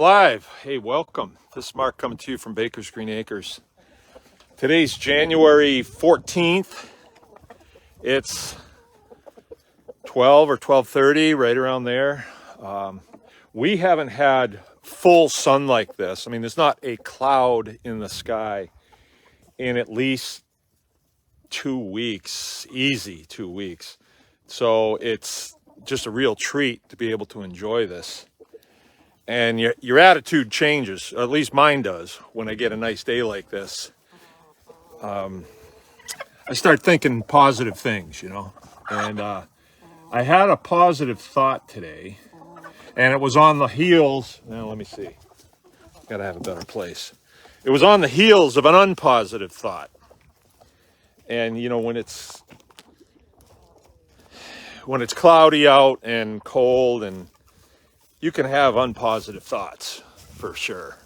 Live. Hey, welcome. This is Mark coming to you from Baker's Green Acres. Today's January 14th. It's 12 or 12:30, right around there. We haven't had full sun like this. I mean, there's not a cloud in the sky in at least 2 weeks, easy 2 weeks. So it's just a real treat to be able to enjoy this. And your attitude changes, or at least mine does, when I get a nice day like this. I start thinking positive things, And I had a positive thought today, and it was on the heels. Now, let me see. Gotta have a better place. It was on the heels of an unpositive thought. And, when it's cloudy out and cold, and you can have unpositive thoughts for sure.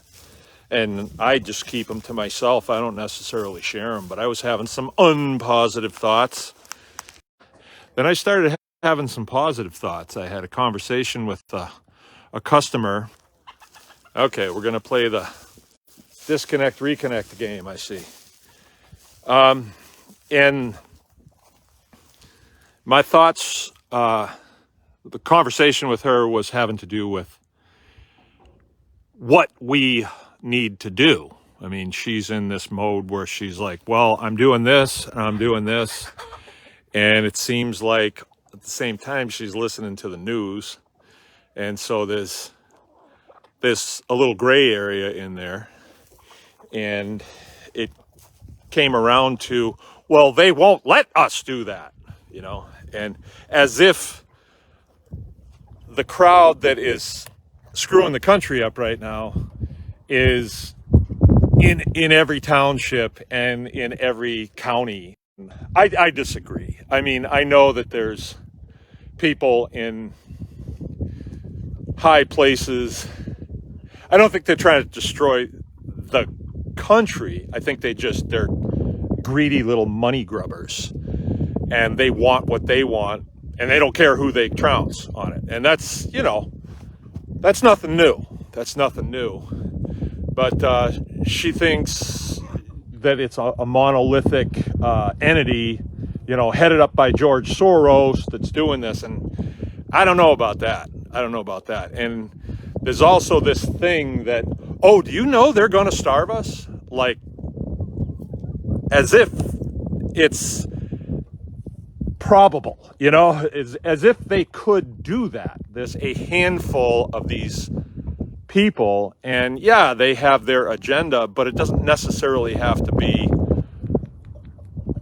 And I just keep them to myself. I don't necessarily share them, but I was having some unpositive thoughts. Then I started having some positive thoughts. I had a conversation with a customer. Okay, we're going to play the disconnect, reconnect game, I see. And my thoughts, the conversation with her was having to do with what we need to do. I mean, she's in this mode where she's like, well, I'm doing this, and I'm doing this. And it seems like at the same time she's listening to the news. And so there's a little gray area in there. And it came around to, well, they won't let us do that, and as if the crowd that is screwing the country up right now is in every township and in every county. I disagree. I mean, I know that there's people in high places. I don't think they're trying to destroy the country. I think they're greedy little money grubbers, and they want what they want, and they don't care who they trounce on it. And that's nothing new. That's nothing new. But she thinks that it's a monolithic entity, headed up by George Soros that's doing this. And I don't know about that. And there's also this thing that, oh, do you know they're going to starve us? Like, as if it's probable, as if they could do that. There's a handful of these people, and yeah, they have their agenda, but it doesn't necessarily have to be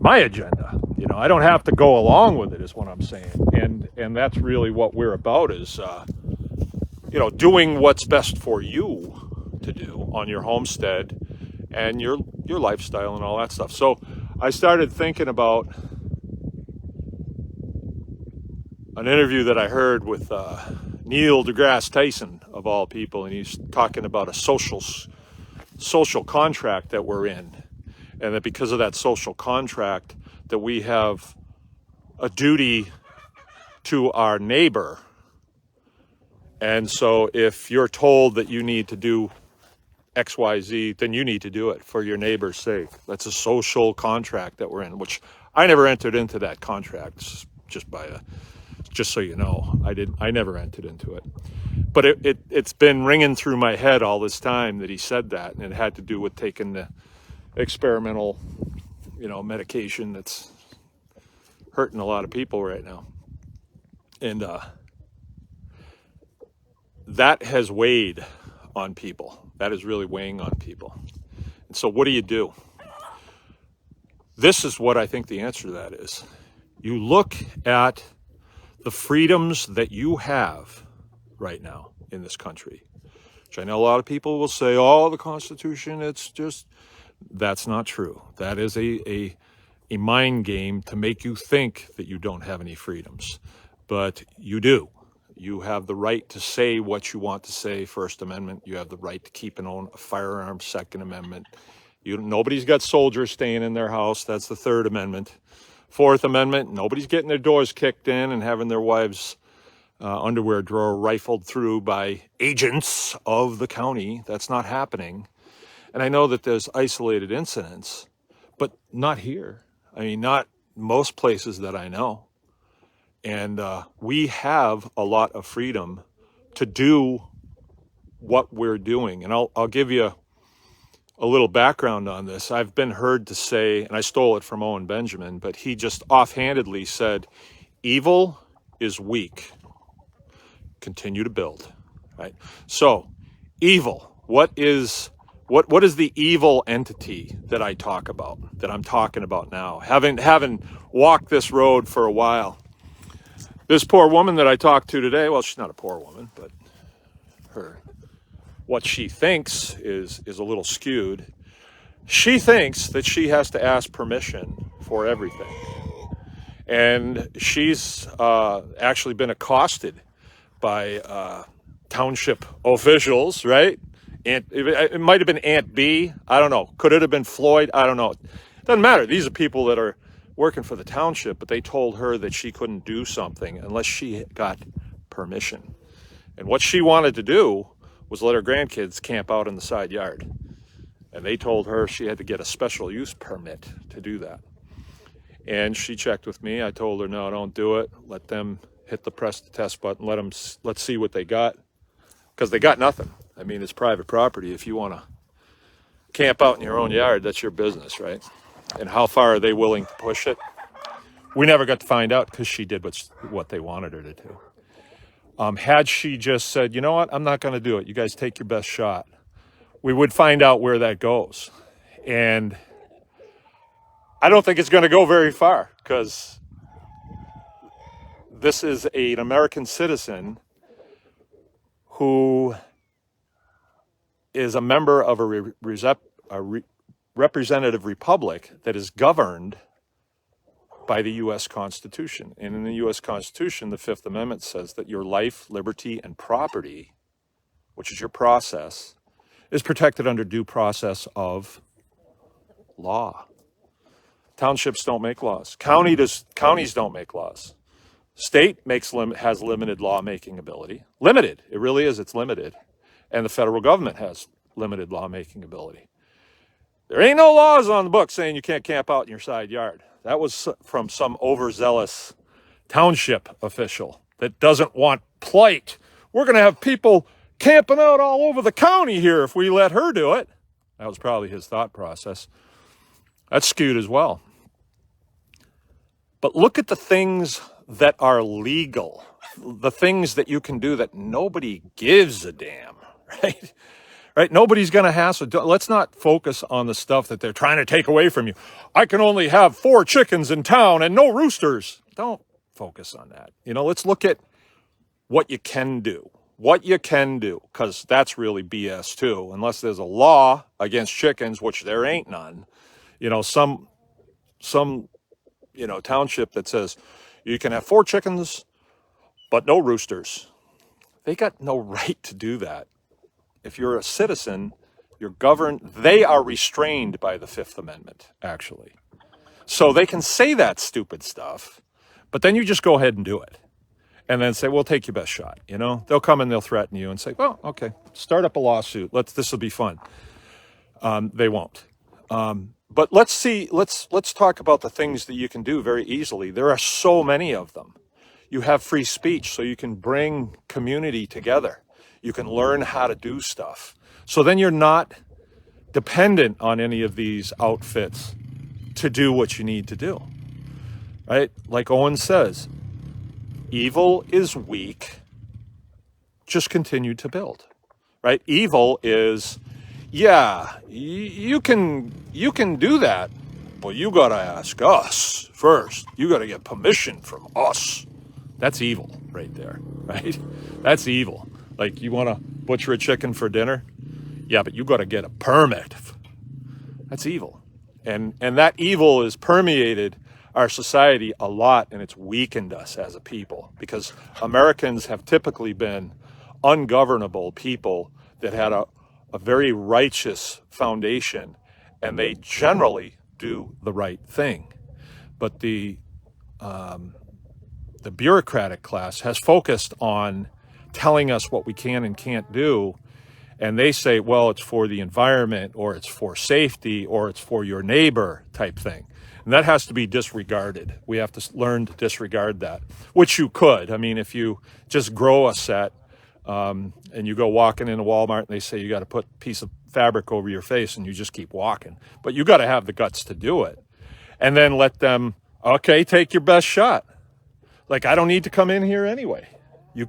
my agenda. I don't have to go along with it, is what I'm saying. And that's really what we're about, is doing what's best for you to do on your homestead and your lifestyle and all that stuff. So I started thinking about an interview that I heard with Neil deGrasse Tyson, of all people, and he's talking about a social contract that we're in, and that because of that social contract that we have a duty to our neighbor. And so if you're told that you need to do XYZ, then you need to do it for your neighbor's sake. That's a social contract that we're in, which I never entered into that contract, just so you know. I never entered into it. But it's been ringing through my head all this time that he said that, and it had to do with taking the experimental, medication that's hurting a lot of people right now. And that has weighed on people. That is really weighing on people. And so what do? This is what I think the answer to that is. You look at the freedoms that you have right now in this country, which I know a lot of people will say, oh, the Constitution, that's not true. That is a mind game to make you think that you don't have any freedoms, but you do. You have the right to say what you want to say, First Amendment. You have the right to keep and own a firearm, Second Amendment. Nobody's got soldiers staying in their house. That's the Third Amendment. Fourth Amendment, nobody's getting their doors kicked in and having their wives underwear drawer rifled through by agents of the county. That's not happening. And I know that there's isolated incidents, but not here. I mean, not most places that I know. And we have a lot of freedom to do what we're doing. And I'll give you a little background on this. I've been heard to say, and I stole it from Owen Benjamin, but he just offhandedly said, evil is weak. Continue to build, right? So evil, what is the evil entity that I talk about, that I'm talking about now? Having walked this road for a while, this poor woman that I talked to today, well, she's not a poor woman, but what she thinks is a little skewed. She thinks that she has to ask permission for everything. And she's actually been accosted by township officials, right? And it might have been Aunt B. I don't know. Could it have been Floyd? I don't know. It doesn't matter. These are people that are working for the township, but they told her that she couldn't do something unless she got permission. And what she wanted to do was let her grandkids camp out in the side yard. And they told her she had to get a special use permit to do that. And she checked with me. I told her, no, don't do it. Let them hit the press the test button. Let's see what they got. Because they got nothing. I mean, it's private property. If you want to camp out in your own yard, that's your business, right? And how far are they willing to push it? We never got to find out because she did what they wanted her to do. Had she just said, you know what, I'm not going to do it. You guys take your best shot. We would find out where that goes. And I don't think it's going to go very far because this is an American citizen who is a member of a representative republic that is governed by the U.S. Constitution. And in the U.S. Constitution, the Fifth Amendment says that your life, liberty, and property, which is your process, is protected under due process of law. Townships don't make laws. Counties don't make laws. State has limited lawmaking ability. Limited. It really is. It's limited. And the federal government has limited lawmaking ability. There ain't no laws on the book saying you can't camp out in your side yard. That was from some overzealous township official that doesn't want plight. We're going to have people camping out all over the county here if we let her do it. That was probably his thought process. That's skewed as well. But look at the things that are legal, the things that you can do that nobody gives a damn, right? Right? Nobody's going to hassle. Let's not focus on the stuff that they're trying to take away from you. I can only have 4 chickens in town and no roosters. Don't focus on that. Let's look at what you can do. What you can do, because that's really BS too. Unless there's a law against chickens, which there ain't none. Some township that says you can have 4 chickens, but no roosters. They got no right to do that. If you're a citizen, you're governed. They are restrained by the Fifth Amendment, actually. So they can say that stupid stuff, but then you just go ahead and do it. And then say, well, take your best shot. They'll come and they'll threaten you and say, well, okay, start up a lawsuit. This will be fun. They won't. But let's talk about the things that you can do very easily. There are so many of them. You have free speech, so you can bring community together. You can learn how to do stuff. So then you're not dependent on any of these outfits to do what you need to do, right? Like Owen says, evil is weak. Just continue to build, right? Evil is, yeah, you can do that, but you got to ask us first. You got to get permission from us. That's evil right there, right? That's evil. Like, you want to butcher a chicken for dinner? Yeah, but you got to get a permit. That's evil. And that evil has permeated our society a lot, and it's weakened us as a people because Americans have typically been ungovernable people that had a very righteous foundation, and they generally do the right thing. But the the bureaucratic class has focused on telling us what we can and can't do. And they say, well, it's for the environment, or it's for safety, or it's for your neighbor type thing. And that has to be disregarded. We have to learn to disregard that, which you could. I mean, if you just grow a set and you go walking into Walmart and they say you got to put a piece of fabric over your face, and you just keep walking. But you got to have the guts to do it. And then let them, okay, take your best shot. Like, I don't need to come in here anyway. You're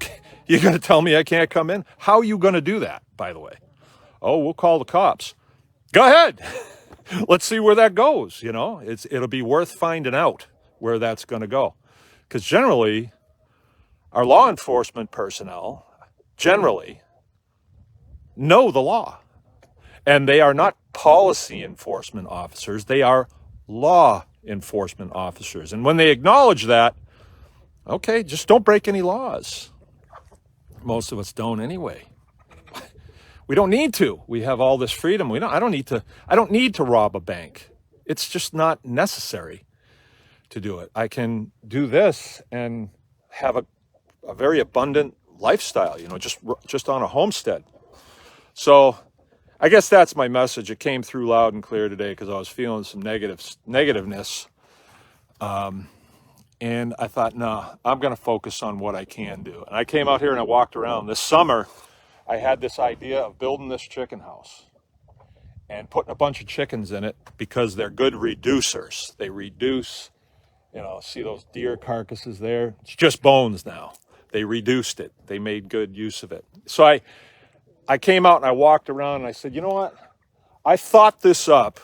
going to tell me I can't come in? How are you going to do that, by the way? Oh, we'll call the cops. Go ahead. Let's see where that goes. You know, it'll be worth finding out where that's going to go. Because generally, our law enforcement personnel generally know the law. And they are not policy enforcement officers. They are law enforcement officers. And when they acknowledge that, okay, just don't break any laws. Most of us don't anyway. We don't need to. We have all this freedom. I don't need to rob a bank. It's just not necessary to do it. I can do this and have a very abundant lifestyle, you know, just on a homestead. So I guess that's my message. It came through loud and clear today because I was feeling some negativeness. And I thought, no, I'm going to focus on what I can do. And I came out here and I walked around. This summer, I had this idea of building this chicken house and putting a bunch of chickens in it because they're good reducers. They reduce, you know, see those deer carcasses there? It's just bones now. They reduced it. They made good use of it. So I came out and I walked around and I said, you know what? I thought this up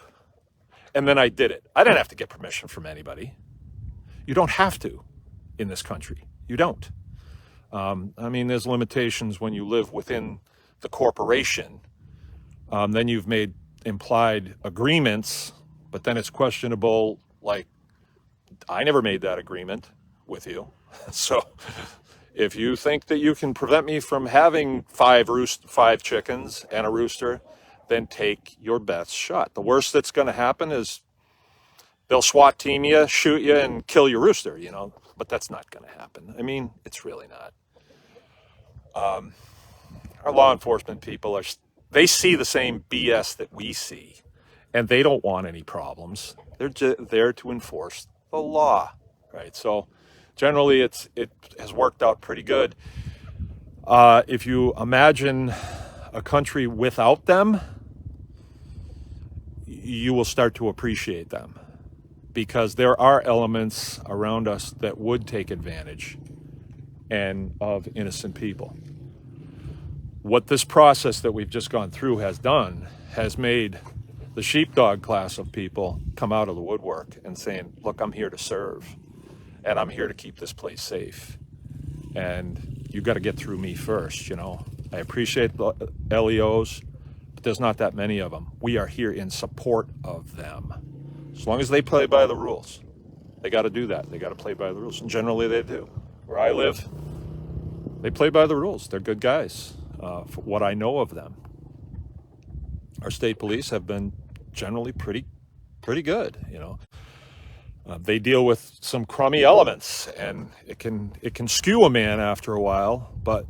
and then I did it. I didn't have to get permission from anybody. You don't have to in this country. You don't. I mean, there's limitations when you live within the corporation. Then you've made implied agreements, but then it's questionable, like, I never made that agreement with you. So if you think that you can prevent me from having five chickens and a rooster, then take your best shot. The worst that's going to happen is they'll SWAT team you, shoot you, and kill your rooster, you know, but that's not going to happen. I mean, it's really not. Our law enforcement people, they see the same BS that we see, and they don't want any problems. They're there to enforce the law, right? So generally, it has worked out pretty good. If you imagine a country without them, you will start to appreciate them. Because there are elements around us that would take advantage of innocent people. What this process that we've just gone through has done has made the sheepdog class of people come out of the woodwork and saying, look, I'm here to serve, and I'm here to keep this place safe. And you got to get through me first, you know. I appreciate the LEOs, but there's not that many of them. We are here in support of them. As long as they play by the rules, they got to do that. They got to play by the rules. And generally they do. Where I live, they play by the rules. They're good guys, for what I know of them. Our state police have been generally pretty good, you know. They deal with some crummy elements, and it can skew a man after a while, but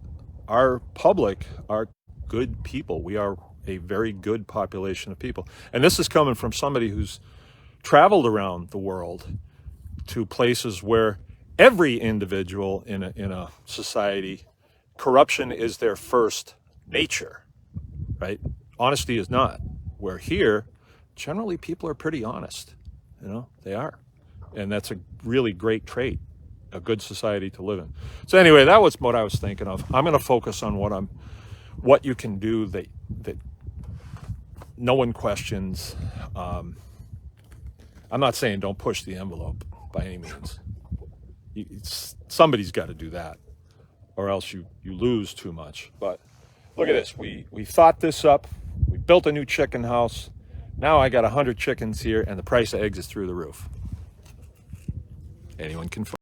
our public are good people. We are a very good population of people. And this is coming from somebody who's traveled around the world to places where every individual in a society, corruption is their first nature, right? Honesty is not. Where here, generally people are pretty honest, you know, they are. And that's a really great trait, a good society to live in. So anyway, that was what I was thinking of. I'm going to focus on what you can do that no one questions. I'm not saying don't push the envelope by any means. Somebody's got to do that, or else you lose too much. But look at this. We thought this up. We built a new chicken house. Now I got 100 chickens here, and the price of eggs is through the roof. Anyone can